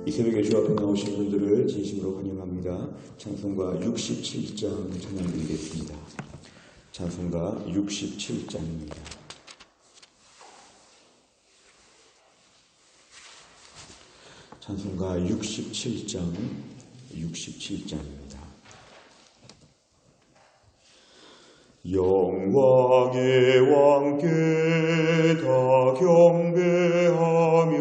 이 새벽에 주 앞에 나오신 분들을 진심으로 환영합니다. 찬송가 67장 찬양드리겠습니다. 찬송가 67장입니다. 찬송가 67장입니다. 영광의 왕께 다 경배하며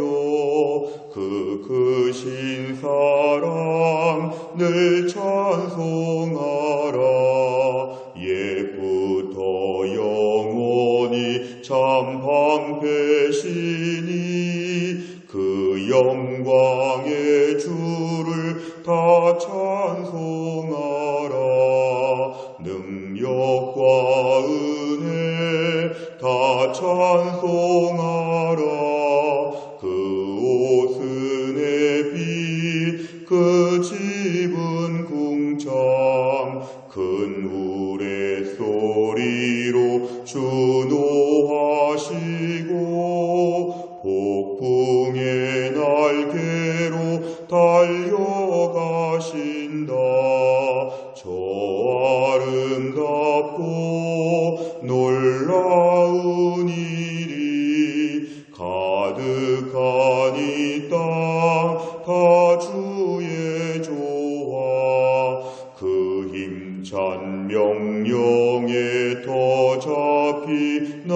그 크신 사랑 늘 찬송하라. 옛부터 영원히 참 방패시니 그 영광의 주를 다 찬송하라. 능력과 은혜 다 찬송하라. 그 옷은 햇빛 그 집은 궁창 큰 우레소리로 주노하시고 폭풍의 날개로 달려가신다. 저 아름답고 놀라운 일이 가득한 이 땅 다 주의 조화. 그 힘찬 명령에 더 잡히나니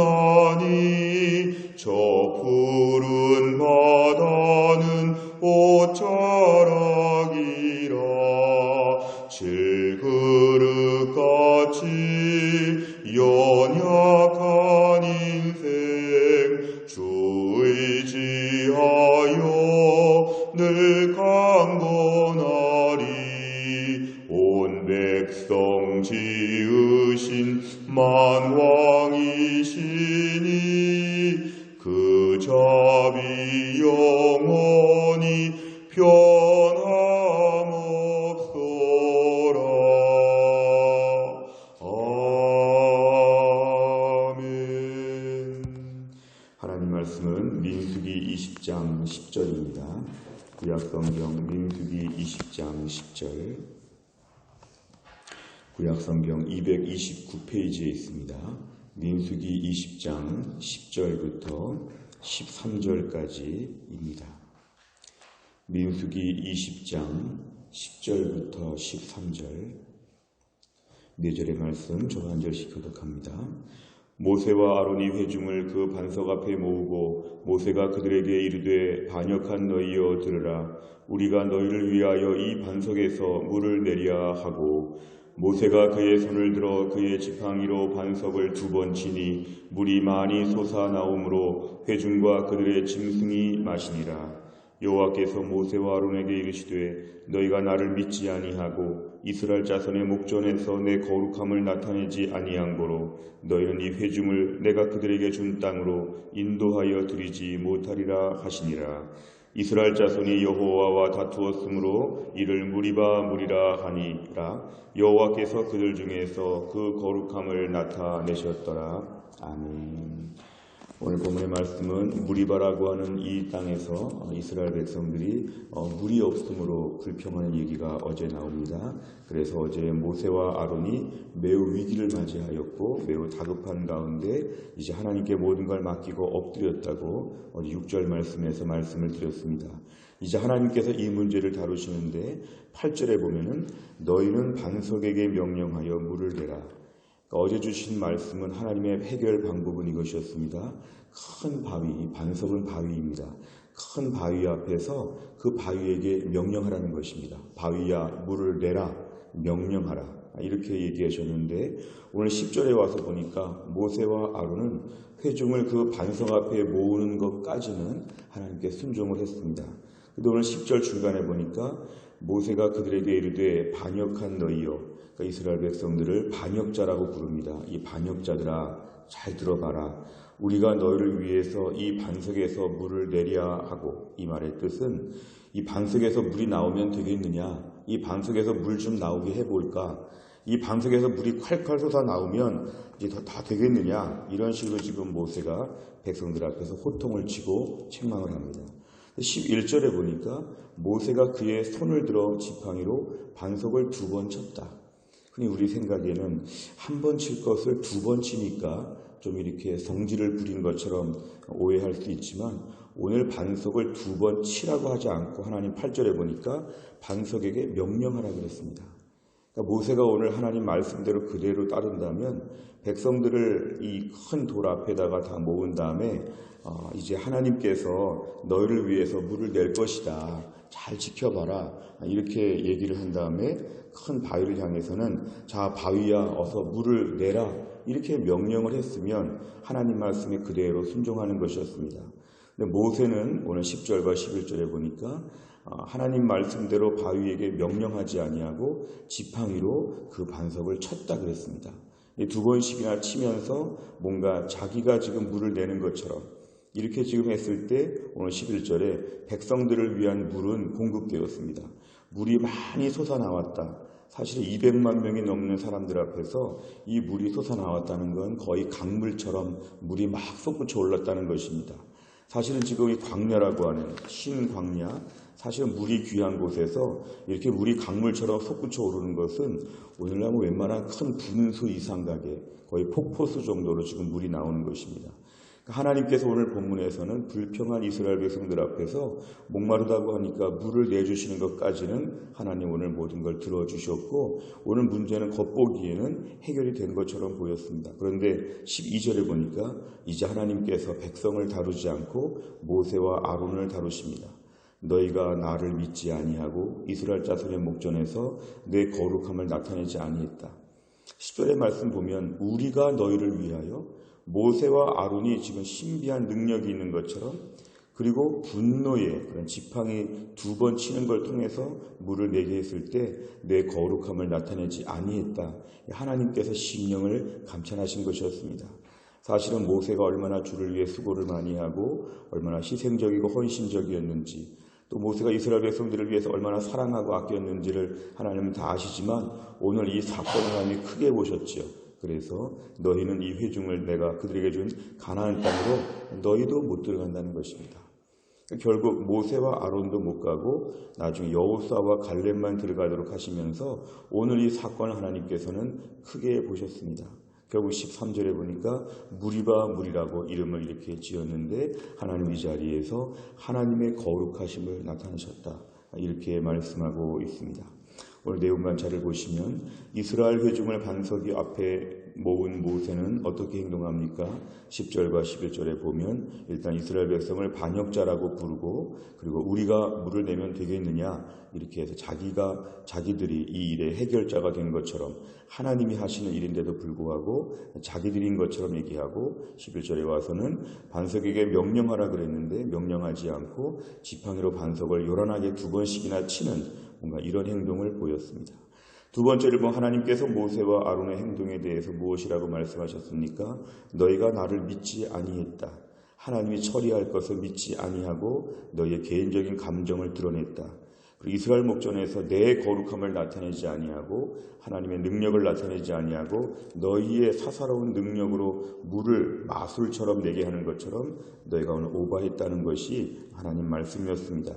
저 푸른 바다는 옷자락이라. 질그릇같이 연약한 인생 주 의지하여 늘 강건하리. 온 백성 지으신 만왕이시니 그 자비 영원히 변함없소라. 아멘. 하나님 말씀은 민수기 20장 10절입니다. 구약성경 민수기 20장 10절, 구약성경 229페이지에 있습니다. 민수기 20장 10절부터 13절까지입니다. 민수기 20장 10절부터 13절, 4절의 말씀 저 한 절씩 교독합니다. 모세와 아론이 회중을 그 반석 앞에 모으고 모세가 그들에게 이르되 반역한 너희여 들으라. 우리가 너희를 위하여 이 반석에서 물을 내리야 하고 모세가 그의 손을 들어 그의 지팡이로 반석을 2번 치니 물이 많이 솟아나오므로 회중과 그들의 짐승이 마시니라. 여호와께서 모세와 아론에게 이르시되 너희가 나를 믿지 아니하고 이스라엘 자손의 목전에서 내 거룩함을 나타내지 아니한 고로 너희는 이 회중을 내가 그들에게 준 땅으로 인도하여 드리지 못하리라 하시니라. 이스라엘 자손이 여호와와 다투었으므로 이를 무리바 하니라. 여호와께서 그들 중에서 그 거룩함을 나타내셨더라. 아멘. 오늘 본문의 말씀은 무리바라고 하는 이 땅에서 이스라엘 백성들이 물이 없으므로 불평하는 얘기가 어제 나옵니다. 그래서 어제 모세와 아론이 매우 위기를 맞이하였고 매우 다급한 가운데 이제 하나님께 모든 걸 맡기고 엎드렸다고 어제 6절 말씀에서 말씀을 드렸습니다. 이제 하나님께서 이 문제를 다루시는데 8절에 보면은 너희는 반석에게 명령하여 물을 내라. 어제 주신 말씀은 하나님의 해결 방법은 이것이었습니다. 큰 바위, 반석은 바위입니다. 큰 바위 앞에서 그 바위에게 명령하라는 것입니다. 바위야 물을 내라, 명령하라, 이렇게 얘기하셨는데 오늘 10절에 와서 보니까 모세와 아론은 회중을 그 반석 앞에 모으는 것까지는 하나님께 순종을 했습니다. 근데 오늘 10절 중간에 보니까 모세가 그들에게 이르되 반역한 너희여, 그러니까 이스라엘 백성들을 반역자라고 부릅니다. 이 반역자들아 잘 들어봐라. 우리가 너희를 위해서 이 반석에서 물을 내려야 하고, 이 말의 뜻은 이 반석에서 물이 나오면 되겠느냐, 이 반석에서 물 좀 나오게 해볼까, 이 반석에서 물이 콸콸 솟아 나오면 이제 다 되겠느냐, 이런 식으로 지금 모세가 백성들 앞에서 호통을 치고 책망을 합니다. 11절에 보니까 모세가 그의 손을 들어 지팡이로 반석을 2번 쳤다. 흔히 우리 생각에는 한 번 칠 것을 2번 치니까 좀 이렇게 성질을 부린 것처럼 오해할 수 있지만 오늘 반석을 2번 치라고 하지 않고 하나님 8절에 보니까 반석에게 명령하라 그랬습니다. 그러니까 모세가 오늘 하나님 말씀대로 그대로 따른다면 백성들을 이 큰 돌 앞에다가 다 모은 다음에 이제 하나님께서 너희를 위해서 물을 낼 것이다. 잘 지켜봐라. 이렇게 얘기를 한 다음에 큰 바위를 향해서는 자 바위야 어서 물을 내라. 이렇게 명령을 했으면 하나님 말씀에 그대로 순종하는 것이었습니다. 근데 모세는 오늘 10절과 11절에 보니까 하나님 말씀대로 바위에게 명령하지 아니하고 지팡이로 그 반석을 쳤다 그랬습니다. 2번씩이나 치면서 뭔가 자기가 지금 물을 내는 것처럼 이렇게 지금 했을 때 오늘 11절에 백성들을 위한 물은 공급되었습니다. 물이 많이 솟아나왔다. 사실 200만 명이 넘는 사람들 앞에서 이 물이 솟아나왔다는 건 거의 강물처럼 물이 막 솟구쳐 올랐다는 것입니다. 사실은 지금 이 광야라고 하는 신광야, 사실은 물이 귀한 곳에서 이렇게 물이 강물처럼 솟구쳐 오르는 것은 오늘날 웬만한 큰 분수 이상 가게 거의 폭포수 정도로 지금 물이 나오는 것입니다. 하나님께서 오늘 본문에서는 불평한 이스라엘 백성들 앞에서 목마르다고 하니까 물을 내주시는 것까지는 하나님 오늘 모든 걸 들어주셨고 오늘 문제는 겉보기에는 해결이 된 것처럼 보였습니다. 그런데 12절에 보니까 이제 하나님께서 백성을 다루지 않고 모세와 아론을 다루십니다. 너희가 나를 믿지 아니하고 이스라엘 자손의 목전에서 내 거룩함을 나타내지 아니했다. 10절의 말씀 보면 우리가 너희를 위하여 모세와 아론이 지금 신비한 능력이 있는 것처럼 그리고 분노의 그런 지팡이 2번 치는 걸 통해서 물을 내게 했을 때 내 거룩함을 나타내지 아니했다. 하나님께서 심령을 감찬하신 것이었습니다. 사실은 모세가 얼마나 주를 위해 수고를 많이 하고 얼마나 희생적이고 헌신적이었는지 또 모세가 이스라엘 백성들을 위해서 얼마나 사랑하고 아꼈는지를 하나님은 다 아시지만 오늘 이 사건을 하나님이 크게 보셨지요. 그래서 너희는 이 회중을 내가 그들에게 준 가나안 땅으로 너희도 못 들어간다는 것입니다. 결국 모세와 아론도 못 가고 나중에 여호수아와 갈렙만 들어가도록 하시면서 오늘 이 사건을 하나님께서는 크게 보셨습니다. 결국 13절에 보니까 무리바 무리라고 이름을 이렇게 지었는데 하나님 이 자리에서 하나님의 거룩하심을 나타내셨다. 이렇게 말씀하고 있습니다. 오늘 내용 관찰을 보시면 이스라엘 회중을 반석 앞에 모은 모세는 어떻게 행동합니까? 10절과 11절에 보면 일단 이스라엘 백성을 반역자라고 부르고 그리고 우리가 물을 내면 되겠느냐 이렇게 해서 자기들이 이 일의 해결자가 된 것처럼 하나님이 하시는 일인데도 불구하고 자기들인 것처럼 얘기하고 11절에 와서는 반석에게 명령하라 그랬는데 명령하지 않고 지팡이로 반석을 요란하게 2번씩이나 치는 뭔가 이런 행동을 보였습니다. 2번째를 보면 하나님께서 모세와 아론의 행동에 대해서 무엇이라고 말씀하셨습니까? 너희가 나를 믿지 아니했다. 하나님이 처리할 것을 믿지 아니하고 너희의 개인적인 감정을 드러냈다. 그리고 이스라엘 목전에서 내 거룩함을 나타내지 아니하고 하나님의 능력을 나타내지 아니하고 너희의 사사로운 능력으로 물을 마술처럼 내게 하는 것처럼 너희가 오늘 오버했다는 것이 하나님 말씀이었습니다.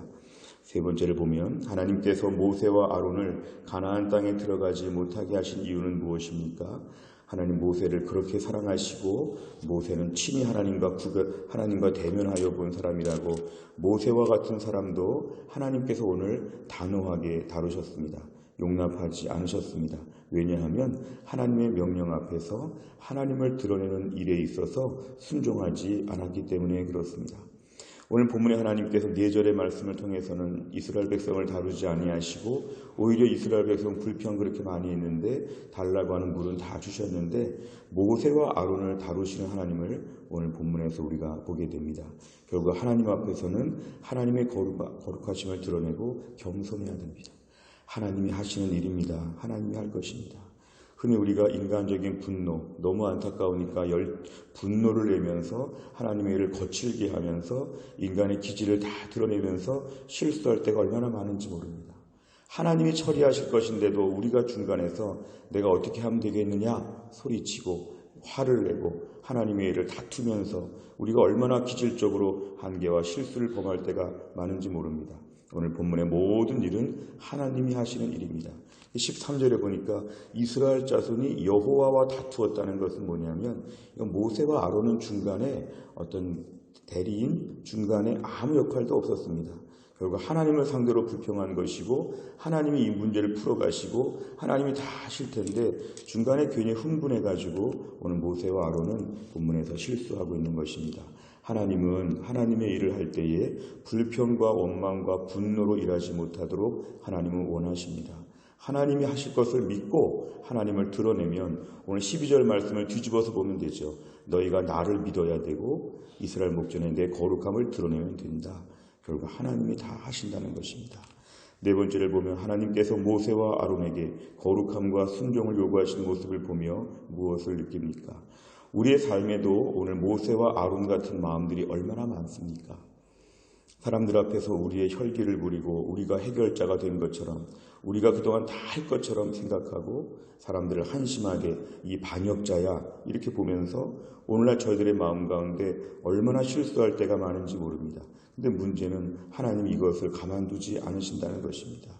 3번째를 보면 하나님께서 모세와 아론을 가나안 땅에 들어가지 못하게 하신 이유는 무엇입니까? 하나님 모세를 그렇게 사랑하시고 모세는 친히 하나님과 대면하여 본 사람이라고 모세와 같은 사람도 하나님께서 오늘 단호하게 다루셨습니다. 용납하지 않으셨습니다. 왜냐하면 하나님의 명령 앞에서 하나님을 드러내는 일에 있어서 순종하지 않았기 때문에 그렇습니다. 오늘 본문에 하나님께서 4절의 말씀을 통해서는 이스라엘 백성을 다루지 아니하시고 오히려 이스라엘 백성 불평 그렇게 많이 했는데 달라고 하는 물은 다 주셨는데 모세와 아론을 다루시는 하나님을 오늘 본문에서 우리가 보게 됩니다. 결국 하나님 앞에서는 하나님의 거룩하심을 드러내고 겸손해야 됩니다. 하나님이 하시는 일입니다. 하나님이 할 것입니다. 흔히 우리가 인간적인 분노, 너무 안타까우니까 분노를 내면서 하나님의 일을 거칠게 하면서 인간의 기질을 다 드러내면서 실수할 때가 얼마나 많은지 모릅니다. 하나님이 처리하실 것인데도 우리가 중간에서 내가 어떻게 하면 되겠느냐 소리치고 화를 내고 하나님의 일을 다투면서 우리가 얼마나 기질적으로 한계와 실수를 범할 때가 많은지 모릅니다. 오늘 본문의 모든 일은 하나님이 하시는 일입니다. 13절에 보니까 이스라엘 자손이 여호와와 다투었다는 것은 뭐냐면 모세와 아론은 중간에 어떤 대리인, 중간에 아무 역할도 없었습니다. 결국 하나님을 상대로 불평한 것이고 하나님이 이 문제를 풀어가시고 하나님이 다 하실 텐데 중간에 괜히 흥분해가지고 오늘 모세와 아론은 본문에서 실수하고 있는 것입니다. 하나님은 하나님의 일을 할 때에 불평과 원망과 분노로 일하지 못하도록 하나님은 원하십니다. 하나님이 하실 것을 믿고 하나님을 드러내면 오늘 12절 말씀을 뒤집어서 보면 되죠. 너희가 나를 믿어야 되고 이스라엘 목전에 내 거룩함을 드러내면 된다. 결국 하나님이 다 하신다는 것입니다. 네 번째를 보면 하나님께서 모세와 아론에게 거룩함과 순종을 요구하시는 모습을 보며 무엇을 느낍니까? 우리의 삶에도 오늘 모세와 아론 같은 마음들이 얼마나 많습니까? 사람들 앞에서 우리의 혈기를 부리고 우리가 해결자가 된 것처럼 우리가 그동안 다 할 것처럼 생각하고 사람들을 한심하게 이 반역자야 이렇게 보면서 오늘날 저희들의 마음 가운데 얼마나 실수할 때가 많은지 모릅니다. 근데 문제는 하나님이 이것을 가만두지 않으신다는 것입니다.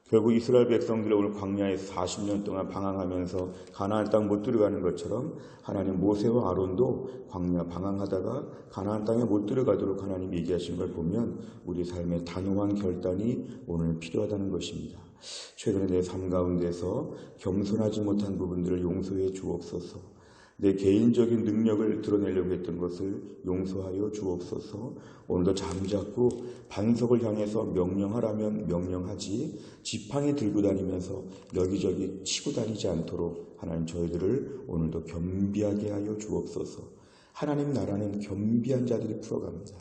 결국 이스라엘 백성들이 오늘 광야에서 40년 동안 방황하면서 가나안 땅 못 들어가는 것처럼 하나님 모세와 아론도 광야 방황하다가 가나안 땅에 못 들어가도록 하나님 얘기하신 걸 보면 우리 삶의 단호한 결단이 오늘 필요하다는 것입니다. 최근에 내 삶 가운데서 겸손하지 못한 부분들을 용서해 주옵소서. 내 개인적인 능력을 드러내려고 했던 것을 용서하여 주옵소서. 오늘도 잠자고 반석을 향해서 명령하라면 명령하지 지팡이 들고 다니면서 여기저기 치고 다니지 않도록 하나님 저희들을 오늘도 겸비하게 하여 주옵소서. 하나님 나라는 겸비한 자들이 풀어갑니다.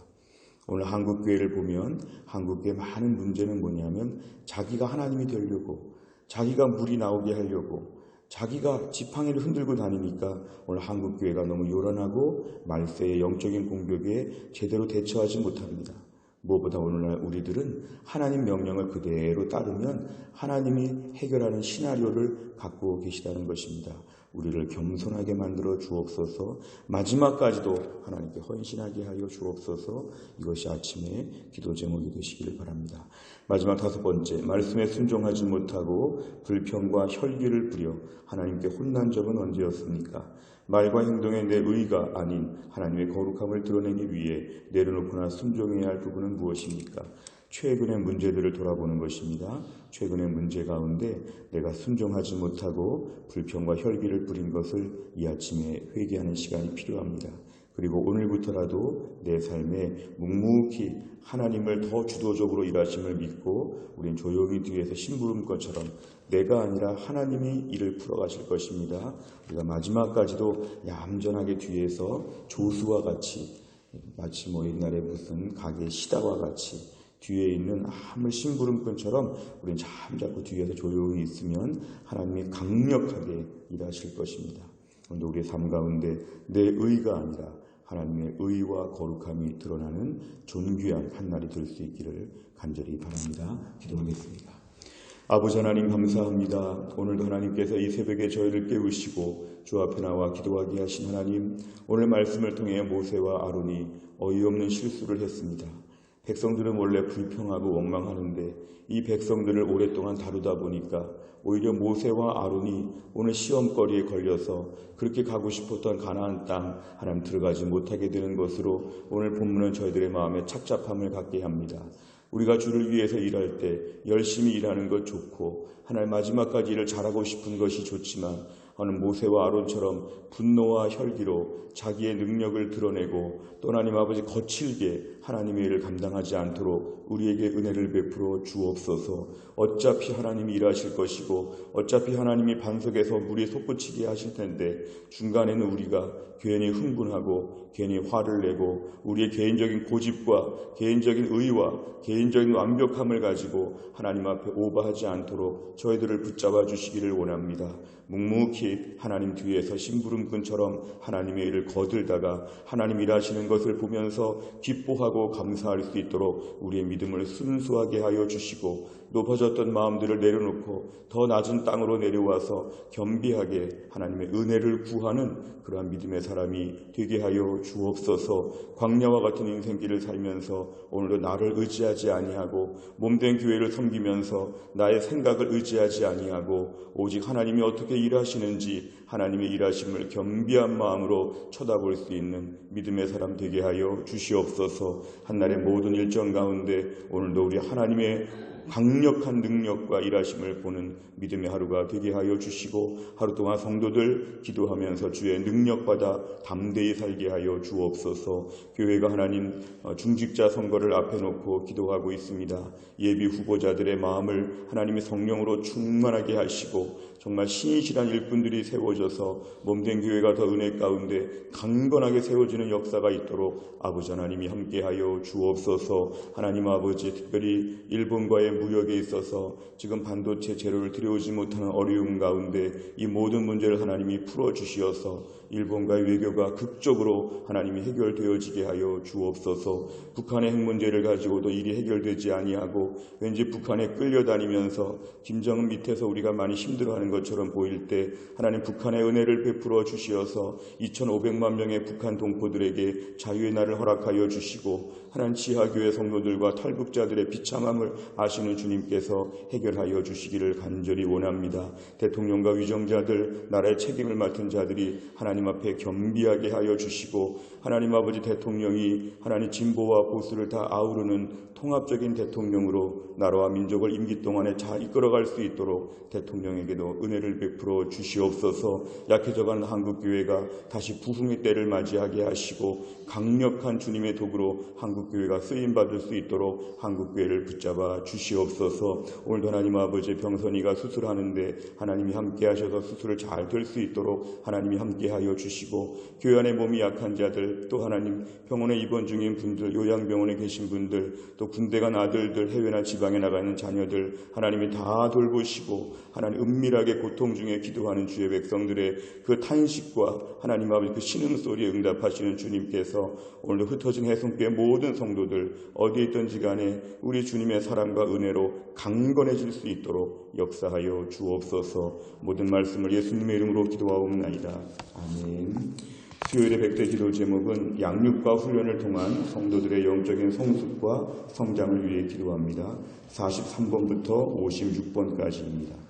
오늘 한국교회를 보면 한국교회 많은 문제는 뭐냐면 자기가 하나님이 되려고 자기가 물이 나오게 하려고 자기가 지팡이를 흔들고 다니니까 오늘 한국교회가 너무 요란하고 말세의 영적인 공격에 제대로 대처하지 못합니다. 무엇보다 오늘날 우리들은 하나님 명령을 그대로 따르면 하나님이 해결하는 시나리오를 갖고 계시다는 것입니다. 우리를 겸손하게 만들어 주옵소서. 마지막까지도 하나님께 헌신하게 하여 주옵소서. 이것이 아침에 기도 제목이 되시기를 바랍니다. 마지막 다섯 번째, 말씀에 순종하지 못하고 불평과 혈기를 부려 하나님께 혼난 적은 언제였습니까? 말과 행동에 내 의가 아닌 하나님의 거룩함을 드러내기 위해 내려놓거나 순종해야 할 부분은 무엇입니까? 최근의 문제들을 돌아보는 것입니다. 최근의 문제 가운데 내가 순종하지 못하고 불평과 혈기를 부린 것을 이 아침에 회개하는 시간이 필요합니다. 그리고 오늘부터라도 내 삶에 묵묵히 하나님을 더 주도적으로 일하심을 믿고 우린 조용히 뒤에서 심부름꾼처럼 내가 아니라 하나님이 일을 풀어가실 것입니다. 우리가 마지막까지도 얌전하게 뒤에서 조수와 같이 마치 옛날에 무슨 가게 시다와 같이 뒤에 있는 아무 심부름꾼처럼 우리는 잠자코 뒤에서 조용히 있으면 하나님이 강력하게 일하실 것입니다. 그런데 우리의 삶 가운데 내 의가 아니라 하나님의 의와 거룩함이 드러나는 존귀한 한날이 될 수 있기를 간절히 바랍니다. 기도하겠습니다. 아버지 하나님 감사합니다. 오늘도 하나님께서 이 새벽에 저희를 깨우시고 주 앞에 나와 기도하게 하신 하나님, 오늘 말씀을 통해 모세와 아론이 어이없는 실수를 했습니다. 백성들은 원래 불평하고 원망하는데 이 백성들을 오랫동안 다루다 보니까 오히려 모세와 아론이 오늘 시험거리에 걸려서 그렇게 가고 싶었던 가나안 땅 하나님 들어가지 못하게 되는 것으로 오늘 본문은 저희들의 마음에 착잡함을 갖게 합니다. 우리가 주를 위해서 일할 때 열심히 일하는 것 좋고 하나님 마지막까지 일을 잘하고 싶은 것이 좋지만 하는 모세와 아론처럼 분노와 혈기로 자기의 능력을 드러내고 또 하나님 아버지 거칠게 하나님의 일을 감당하지 않도록 우리에게 은혜를 베풀어 주옵소서. 어차피 하나님이 일하실 것이고 어차피 하나님이 반석에서 물이 솟구치게 하실 텐데 중간에는 우리가 괜히 흥분하고 괜히 화를 내고 우리의 개인적인 고집과 개인적인 의와 개인적인 완벽함을 가지고 하나님 앞에 오버하지 않도록 저희들을 붙잡아 주시기를 원합니다. 묵묵히 하나님 뒤에서 심부름꾼처럼 하나님의 일을 거들다가 하나님 일하시는 것을 보면서 기뻐하고 기뻐하고 감사할 수 있도록 우리의 믿음을 순수하게 하여 주시고 높아졌던 마음들을 내려놓고 더 낮은 땅으로 내려와서 겸비하게 하나님의 은혜를 구하는 그러한 믿음의 사람이 되게 하여 주옵소서. 광야와 같은 인생길을 살면서 오늘도 나를 의지하지 아니하고 몸된 교회를 섬기면서 나의 생각을 의지하지 아니하고 오직 하나님이 어떻게 일하시는지 하나님의 일하심을 겸비한 마음으로 쳐다볼 수 있는 믿음의 사람 되게 하여 주시옵소서. 한날의 모든 일정 가운데 오늘도 우리 하나님의 강력한 능력과 일하심을 보는 믿음의 하루가 되게 하여 주시고 하루 동안 성도들 기도하면서 주의 능력받아 담대히 살게 하여 주옵소서. 교회가 하나님 중직자 선거를 앞에 놓고 기도하고 있습니다. 예비 후보자들의 마음을 하나님의 성령으로 충만하게 하시고 정말 신실한 일꾼들이 세워져서 몸된 교회가 더 은혜 가운데 강건하게 세워지는 역사가 있도록 아버지 하나님이 함께하여 주옵소서. 하나님 아버지, 특별히 일본과의 무역에 있어서 지금 반도체 재료를 들여오지 못하는 어려움 가운데 이 모든 문제를 하나님이 풀어주시어서 일본과의 외교가 극적으로 하나님이 해결되어지게 하여 주옵소서. 북한의 핵 문제를 가지고도 일이 해결되지 아니하고 왠지 북한에 끌려다니면서 김정은 밑에서 우리가 많이 힘들어하는 것처럼 보일 때 하나님 북한의 은혜를 베풀어 주시어서 2,500만 명의 북한 동포들에게 자유의 날을 허락하여 주시고 하나님 지하교회 성도들과 탈북자들의 비참함을 아시는 주님께서 해결하여 주시기를 간절히 원합니다. 대통령과 위정자들, 나라의 책임을 맡은 자들이 하나님 앞에 겸비하게 하여 주시고 하나님 아버지 대통령이 하나님 진보와 보수를 다 아우르는 통합적인 대통령으로 나라와 민족을 임기 동안에 잘 이끌어갈 수 있도록 대통령에게도 은혜를 베풀어 주시옵소서. 약해져가는 한국교회가 다시 부흥의 때를 맞이하게 하시고 강력한 주님의 도구로 한국교회가 쓰임받을 수 있도록 한국교회를 붙잡아 주시옵소서. 오늘도 하나님 아버지 병선이가 수술하는데 하나님이 함께 하셔서 수술을 잘 될 수 있도록 하나님이 함께 하여 주시고 교회 안에 몸이 약한 자들 또 하나님 병원에 입원 중인 분들 요양병원에 계신 분들 또 군대 간 아들들 해외나 지방에 나가는 자녀들 하나님이 다 돌보시고 하나님 은밀하게 고통 중에 기도하는 주의 백성들의 그 탄식과 하나님 아버지 그 신음소리에 응답하시는 주님께서 오늘도 흩어진 해성교회 모든 성도들 어디에 있든지 간에 우리 주님의 사랑과 은혜로 강건해질 수 있도록 역사하여 주옵소서. 모든 말씀을 예수님의 이름으로 기도하옵나이다. 아멘. 수요일의 백대 기도 제목은 양육과 훈련을 통한 성도들의 영적인 성숙과 성장을 위해 기도합니다. 43번부터 56번까지입니다.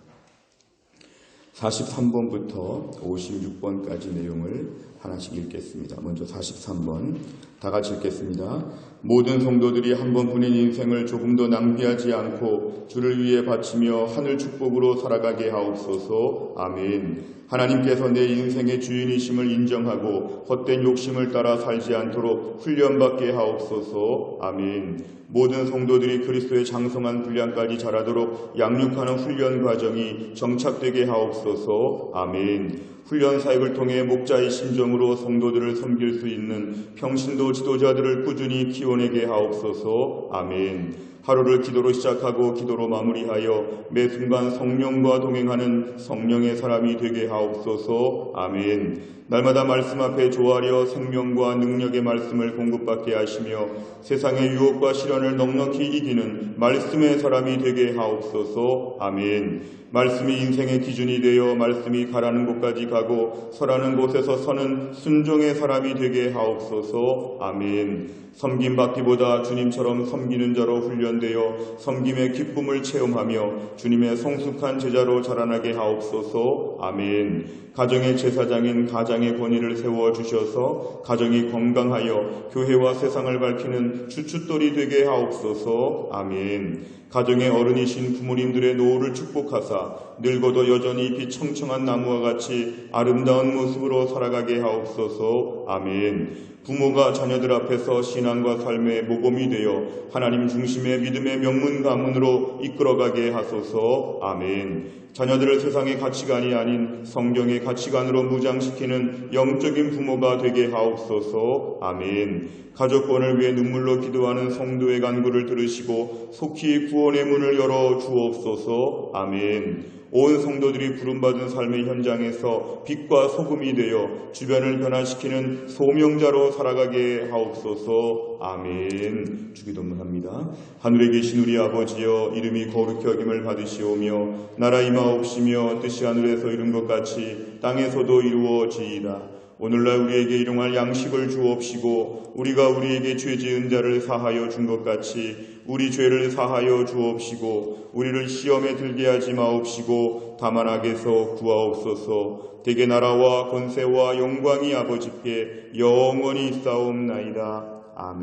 43번부터 56번까지 내용을 하나씩 읽겠습니다. 먼저 43번 다 같이 읽겠습니다. 모든 성도들이 한 번뿐인 인생을 조금도 낭비하지 않고 주를 위해 바치며 하늘 축복으로 살아가게 하옵소서. 아멘. 하나님께서 내 인생의 주인이심을 인정하고 헛된 욕심을 따라 살지 않도록 훈련받게 하옵소서. 아멘. 모든 성도들이 그리스도의 장성한 분량까지 자라도록 양육하는 훈련 과정이 정착되게 하옵소서. 아멘. 훈련 사역을 통해 목자의 심정으로 성도들을 섬길 수 있는 평신도 지도자들을 꾸준히 키워내게 하옵소서. 아멘. 하루를 기도로 시작하고 기도로 마무리하여 매 순간 성령과 동행하는 성령의 사람이 되게 하옵소서. 아멘. 날마다 말씀 앞에 조아려 생명과 능력의 말씀을 공급받게 하시며 세상의 유혹과 시련을 넉넉히 이기는 말씀의 사람이 되게 하옵소서. 아멘. 말씀이 인생의 기준이 되어 말씀이 가라는 곳까지 가고 서라는 곳에서 서는 순종의 사람이 되게 하옵소서. 아멘. 섬김받기보다 주님처럼 섬기는 자로 훈련되어 섬김의 기쁨을 체험하며 주님의 성숙한 제자로 자라나게 하옵소서. 아멘. 가정의 제사장인 가장의 권위를 세워주셔서 가정이 건강하여 교회와 세상을 밝히는 주춧돌이 되게 하옵소서. 아멘. 가정의 어른이신 부모님들의 노후를 축복하사 늙어도 여전히 빛 청청한 나무와 같이 아름다운 모습으로 살아가게 하옵소서. 아멘. 부모가 자녀들 앞에서 신앙과 삶의 모범이 되어 하나님 중심의 믿음의 명문 가문으로 이끌어가게 하소서. 아멘. 자녀들을 세상의 가치관이 아닌 성경의 가치관으로 무장시키는 영적인 부모가 되게 하옵소서. 아멘. 가족권을 위해 눈물로 기도하는 성도의 간구를 들으시고 속히 구원의 문을 열어 주옵소서. 아멘. 온 성도들이 부름받은 삶의 현장에서 빛과 소금이 되어 주변을 변화시키는 소명자로 살아가게 하옵소서. 아멘. 주기도문합니다. 하늘에 계신 우리 아버지여, 이름이 거룩히 여김을 받으시오며 나라 임하옵시며 뜻이 하늘에서 이룬 것 같이 땅에서도 이루어지이다. 오늘날 우리에게 일용할 양식을 주옵시고 우리가 우리에게 죄 지은 자를 사하여 준 것 같이 우리 죄를 사하여 주옵시고 우리를 시험에 들게 하지 마옵시고 다만 악에서 구하옵소서. 대개 나라와 권세와 영광이 아버지께 영원히 있사옵나이다. 아멘.